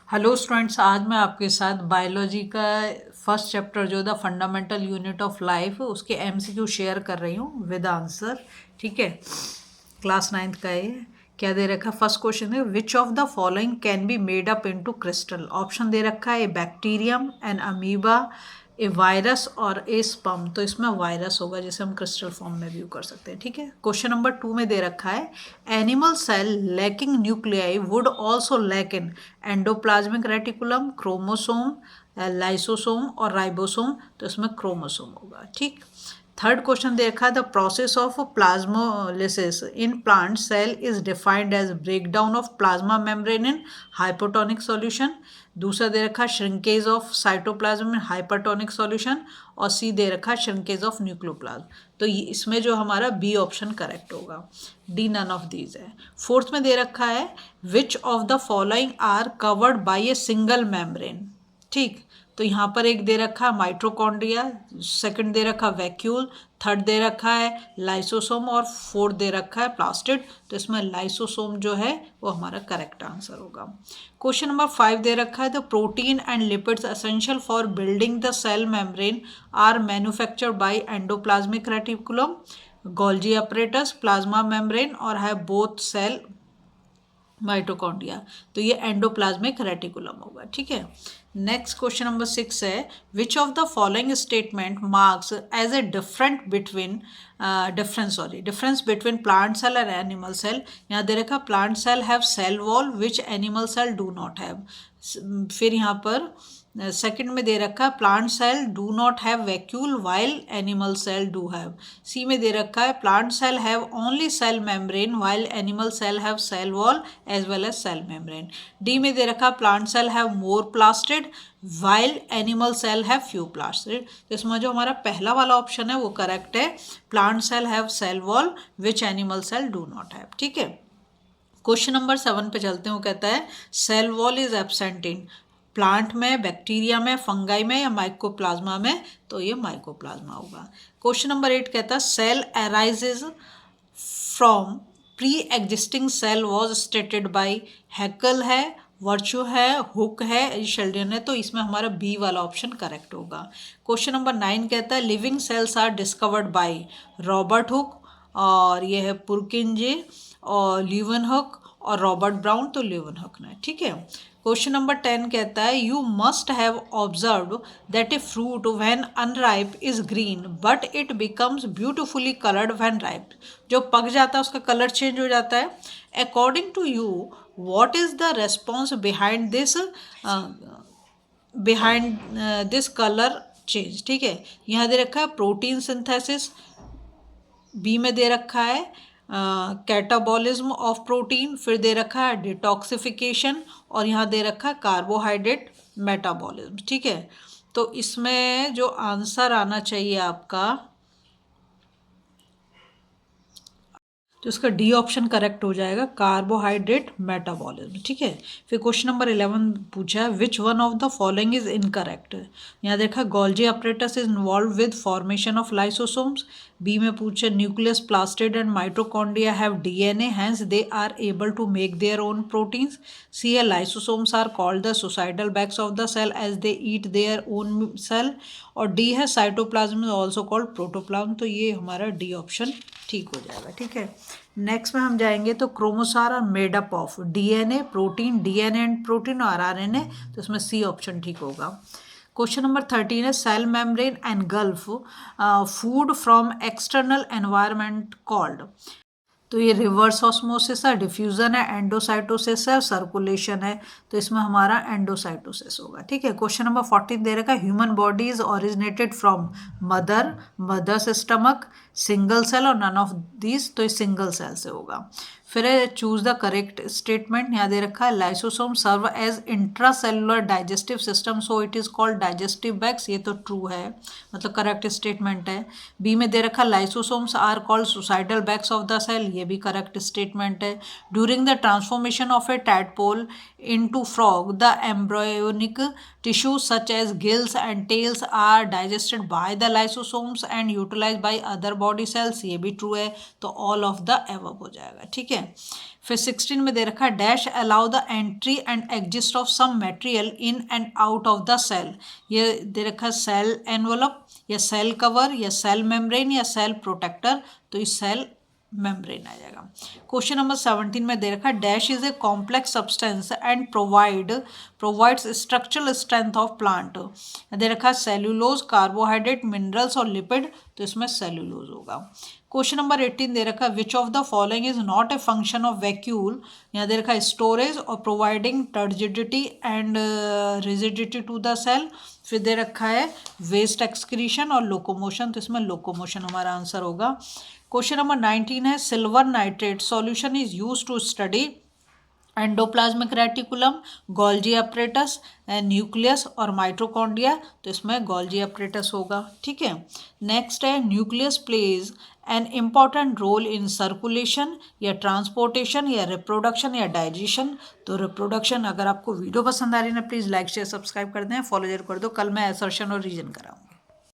Hello students, आज मैं आपके साथ बायोलॉजी का फर्स्ट चैप्टर जो the fundamental unit of life उसके एमसीक्यू शेयर कर रही हूँ विद आंसर। ठीक है, क्लास 9th का ये क्या दे रखा है। फर्स्ट क्वेश्चन है which of the following can be made up into crystal. Option दे रखा है a bacterium, an amoeba, a virus और ए स्पर्म। तो इसमें वायरस होगा जिसे हम क्रिस्टल फॉर्म में व्यू कर सकते हैं। ठीक है, क्वेश्चन नंबर 2 में दे रखा है animal cell lacking nuclei would also lack in endoplasmic reticulum, chromosome, lysosome और राइबोसोम। तो इसमें क्रोमोसोम होगा। ठीक, थर्ड क्वेश्चन देखा the process of plasmolysis in plant cell is defined as breakdown of plasma membrane in hypotonic solution. दूसरा दे रखा shrinkage of cytoplasm in hypertonic solution. और सी दे रखा श्रिंकेज ऑफ न्यूक्लियोप्लाज्म। तो इसमें जो हमारा बी ऑप्शन करेक्ट होगा, डी नन ऑफ दीज है। फोर्थ में दे रखा है which of the following are covered by a single membrane. ठीक, तो यहाँ पर एक दे रखा है माइट्रोकॉन्ड्रिया, सेकंड दे रखा वैक्यूल, थर्ड दे रखा है लाइसोसोम और फोर्थ दे रखा है प्लास्टिड। तो इसमें लाइसोसोम जो है वो हमारा करेक्ट आंसर होगा। क्वेश्चन नंबर 5 दे रखा है the protein and lipids essential for building the cell membrane are manufactured by endoplasmic reticulum, Golgi apparatus, plasma membrane और है बोथ सेल माइटोकॉन्ड्रिया। तो ये एंडोप्लाज्मिक रेटिकुलम होगा। ठीक है, नेक्स्ट क्वेश्चन नंबर 6 है which of the following statement marks as a difference between plant cell और animal cell. यहाँ दे रखा plant cell have cell wall which animal cell do not have. फिर यहाँ पर सेकंड में दे रखा है plant cell do not have vacuole while animal cell do have. C में दे रखा है plant cell have only cell membrane while animal cell have cell wall as well as cell membrane. D में दे रखा plant cell have more plastid while animal cell have few plastid. तो इसमें जो हमारा पहला वाला ऑप्शन है वो करेक्ट है, plant cell have cell wall which animal cell do not have. ठीक है, क्वेश्चन नंबर 7 पे चलते हैं। वो कहता है cell wall is absent in plant में, बैक्टीरिया में, फंगाई में या माइकोप्लाज्मा में। तो ये माइकोप्लाज्मा होगा। क्वेश्चन नंबर 8 कहता है cell arises from pre existing cell was stated by. Haeckel है, वर्चू है, हुक है, शेल्डन है। तो इसमें हमारा बी वाला ऑप्शन करेक्ट होगा। क्वेश्चन नंबर 9 कहता है living cells are discovered by Robert Hooke, और ये है पुरकिंजे और ल्यूवेनहुक और रॉबर्ट ब्राउन। तो ल्यूवेनहुक ने। ठीक है, क्वेश्चन नंबर 10 कहता है you must have observe that a fruit when unripe is green but it becomes beautifully coloured when ripe. जो पक जाता है उसका कलर चेंज हो जाता है। According to you what is the response behind this colour change. ठीक है, यहाँ दे रखा है प्रोटीन सिंथेसिस, बी में दे रखा है कैटाबॉलिज्म ऑफ प्रोटीन, फिर दे रखा है डिटॉक्सिफिकेशन और यहाँ दे रखा है कार्बोहाइड्रेट मेटाबॉलिज्म। ठीक है, तो इसमें जो आंसर आना चाहिए आपका, तो इसका डी ऑप्शन करेक्ट हो जाएगा, कार्बोहाइड्रेट मेटाबॉलिज्म। ठीक है, फिर क्वेश्चन नंबर 11 पूछा है which one of the following is incorrect. यहाँ देखा Golgi apparatus is involve with formation of lysosomes. B में पूछा nucleus, plastid and mitochondria have DNA hence they are able to make their own proteins. C है lysosomes are called the suicidal bags of the cell as they eat their own cell. और D है cytoplasm is also called protoplasm. तो ये हमारा D option ठीक हो जाएगा। ठीक है, नेक्स्ट में हम जाएंगे तो chromosome are made up of DNA, protein, DNA and protein और आरएनए। तो इसमें सी ऑप्शन ठीक होगा। क्वेश्चन नंबर 13 है cell membrane engulf food from external environment called. तो ये रिवर्स ऑस्मोसिस है, डिफ्यूजन है, एंडोसाइटोसिस है, सर्कुलेशन है। तो इसमें हमारा एंडोसाइटोसिस होगा। ठीक है, क्वेश्चन नंबर 14 दे रखा है human body is originated from mother's stomach, single cell और नन ऑफ दीज। तो ये सिंगल सेल से होगा। फिर चूज द करेक्ट स्टेटमेंट। यहाँ दे रखा है lysosome serve as intracellular digestive system so it is called digestive bags. ये तो ट्रू है, मतलब करेक्ट स्टेटमेंट है। बी में दे रखा lysosomes are called suicidal bags of the cell. ये भी करेक्ट स्टेटमेंट है। During the transformation of a tadpole into frog the embryonic tissue such as gills and tails are digested by the lysosomes and utilised by other body cells. ये भी true है। तो all of the above हो जाएगा। ठीक है, फिर 16 में दे रखा है dash allow the entry and exist of some material in and out of the cell. ये दे रखा है सेल एनवलप या सेल कवर या सेल मेम्ब्रेन या सेल प्रोटेक्टर, तो इस सेल मेम्ब्रेन आ जाएगा। क्वेश्चन नंबर 17 में दे रखा है dash is a complex substance and provides structural strength of plant. दे रखा है सेल्यूलोज, कार्बोहाइड्रेट, मिनरल्स और लिपिड, तो इसमें सेल्यूलोज होगा। क्वेश्चन नंबर 18 दे रखा है which of the following is not a function of vacuole. यहाँ दे रखा है स्टोरेज और providing turgidity and rigidity to the cell. फिर दे रखा है वेस्ट एक्सक्रीशन और लोकोमोशन, तो इसमें लोकोमोशन हमारा आंसर होगा। क्वेश्चन नंबर 19 है silver nitrate solution is use to study endoplasmic reticulum, Golgi apparatus, nucleus और माइटोकॉन्ड्रिया, तो इसमें गोल्जी अपरेटस होगा। ठीक है, नेक्स्ट है nucleus plays an important role in circulation या ट्रांसपोर्टेशन या रिप्रोडक्शन या डाइजेशन, तो रिप्रोडक्शन। अगर आपको वीडियो पसंद आ रही है ना प्लीज़ लाइक शेयर सब्सक्राइब कर दें, फॉलो जरूर कर दो। कल मैं असर्शन और रीजन कराऊंगी।